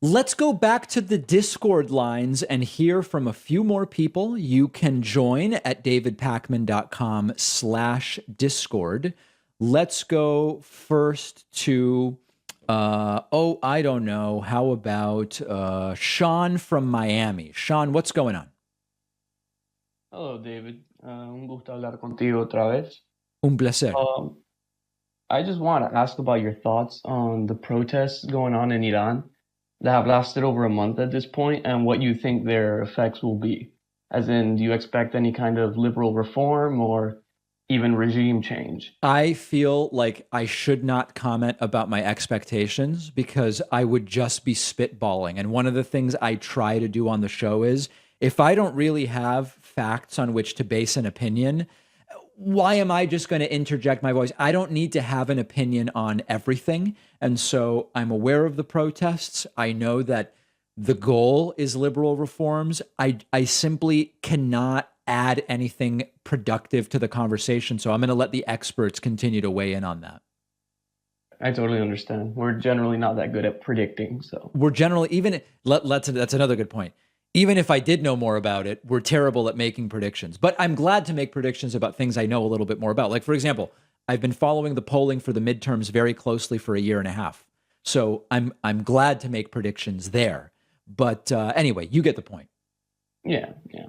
Let's go back to the Discord lines and hear from a few more people. You can join at davidpakman.com/Discord. Let's go first to, I don't know. How about Sean from Miami? Sean, what's going on? Hello, David. Un gusto hablar contigo otra vez. Un placer. Um, I just want to ask about your thoughts on the protests going on in Iran that have lasted over a month at this point, and what you think their effects will be. As in, do you expect any kind of liberal reform or even regime change? I feel like I should not comment about my expectations because I would just be spitballing. And one of the things I try to do on the show is if I don't really have facts on which to base an opinion, why am I just going to interject my voice? I don't need to have an opinion on everything. And so I'm aware of the protests. I know that the goal is liberal reforms. I simply cannot add anything productive to the conversation. So I'm going to let the experts continue to weigh in on that. I totally understand. We're generally not that good at predicting, so. We're generally, even, that's another good point. Even if I did know more about it, we're terrible at making predictions. But I'm glad to make predictions about things I know a little bit more about. Like, for example, I've been following the polling for the midterms very closely for a year and a half. So I'm glad to make predictions there. But anyway, you get the point. Yeah, yeah.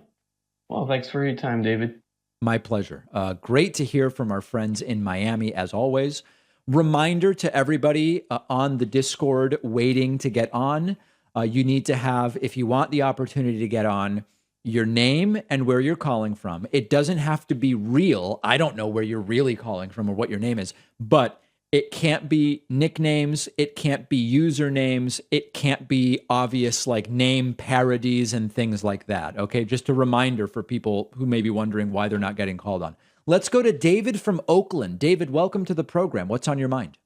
Well, thanks for your time, David. My pleasure. Great to hear from our friends in Miami, as always. Reminder to everybody on the Discord waiting to get on, you need to have, if you want the opportunity to get on, your name and where you're calling from. It doesn't have to be real. I don't know where you're really calling from or what your name is, but it can't be nicknames. It can't be usernames. It can't be obvious like name parodies and things like that. Okay. Just a reminder for people who may be wondering why they're not getting called on. Let's go to David from Oakland. David, welcome to the program. What's on your mind?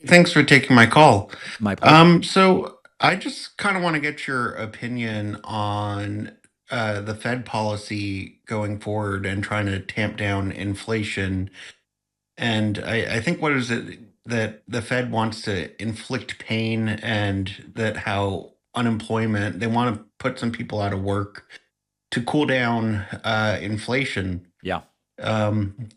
Thanks for taking my call. My pleasure. So I just kind of want to get your opinion on the Fed policy going forward and trying to tamp down inflation. And I think what is it that the Fed wants to inflict pain and that how unemployment, they want to put some people out of work to cool down inflation. Yeah.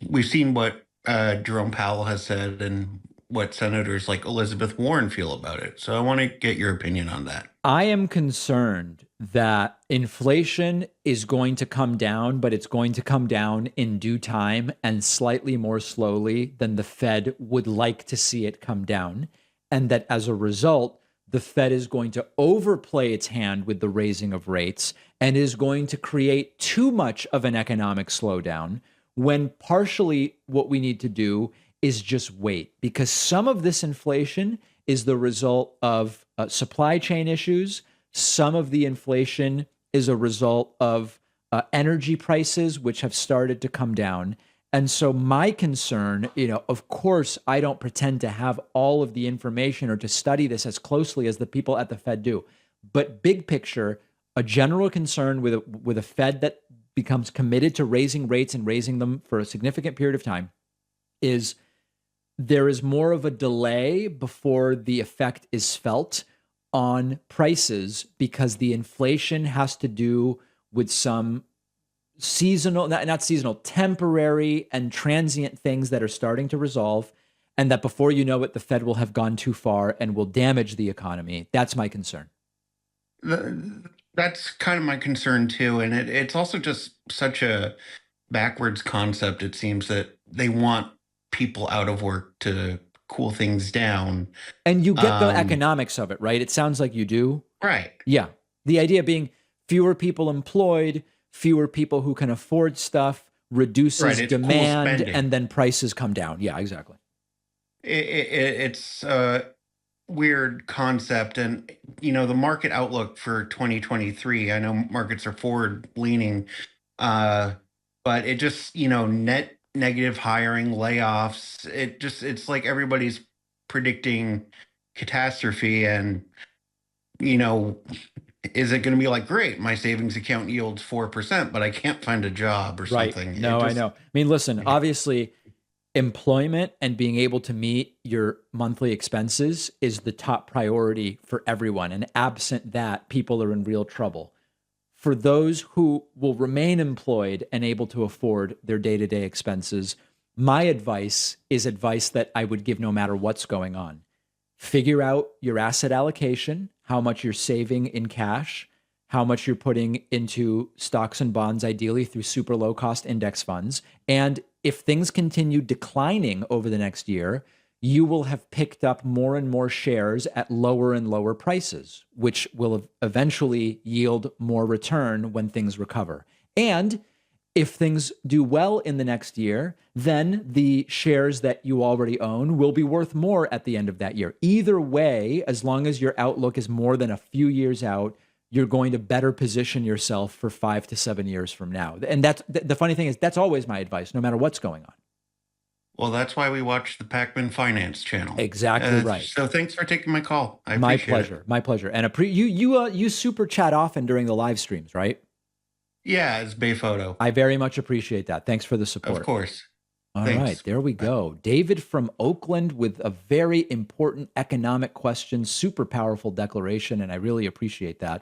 We've seen what Jerome Powell has said and what senators like Elizabeth Warren feel about it. So I want to get your opinion on that. I am concerned that inflation is going to come down, but it's going to come down in due time and slightly more slowly than the Fed would like to see it come down. And that as a result, the Fed is going to overplay its hand with the raising of rates and is going to create too much of an economic slowdown when partially what we need to do is just wait because some of this inflation is the result of supply chain issues. Some of the inflation is a result of energy prices, which have started to come down. And so, my concern, of course, I don't pretend to have all of the information or to study this as closely as the people at the Fed do. But big picture, a general concern with a Fed that becomes committed to raising rates and raising them for a significant period of time is there is more of a delay before the effect is felt on prices because the inflation has to do with some seasonal, not seasonal, temporary and transient things that are starting to resolve. And that before you know it, the Fed will have gone too far and will damage the economy. That's my concern. That's kind of my concern too. And it's also just such a backwards concept. It seems that they want people out of work to cool things down. And you get the Um, economics of it, right? It sounds like you do. right. Yeah. The idea being fewer people employed, fewer people who can afford stuff, Right. reduces It's cool demand, spending. and then prices come down. Yeah, exactly. It's a weird concept. And, the market outlook for 2023, I know markets are forward leaning, uh, but it just, net negative hiring, layoffs, it's like everybody's predicting catastrophe. And, you know, is it going to be like, great, my savings account yields 4%, but I can't find a job or Right. something? It No, I just, know. I mean, listen, obviously, employment and being able to meet your monthly expenses is the top priority for everyone. And absent that, people are in real trouble. For those who will remain employed and able to afford their day-to-day expenses, my advice is advice that I would give no matter what's going on. Figure out your asset allocation, how much you're saving in cash, how much you're putting into stocks and bonds, ideally through super low cost index funds. And if things continue declining over the next year, you will have picked up more and more shares at lower and lower prices, which will eventually yield more return when things recover. And if things do well in the next year, then the shares that you already own will be worth more at the end of that year. Either way, as long as your outlook is more than a few years out, you're going to better position yourself for 5 to 7 years from now. And that's the funny thing is that's always my advice, no matter what's going on. Well, that's why we watch the Pac-Man Finance channel. Exactly right. So thanks for taking my call. I My appreciate pleasure. it. My pleasure. And you super chat often during the live streams, right? Yeah, it's Bay Photo. I very much appreciate that. Thanks for the support. Of course. All Thanks. right, there we go. David from Oakland with a very important economic question, super powerful declaration, and I really appreciate that.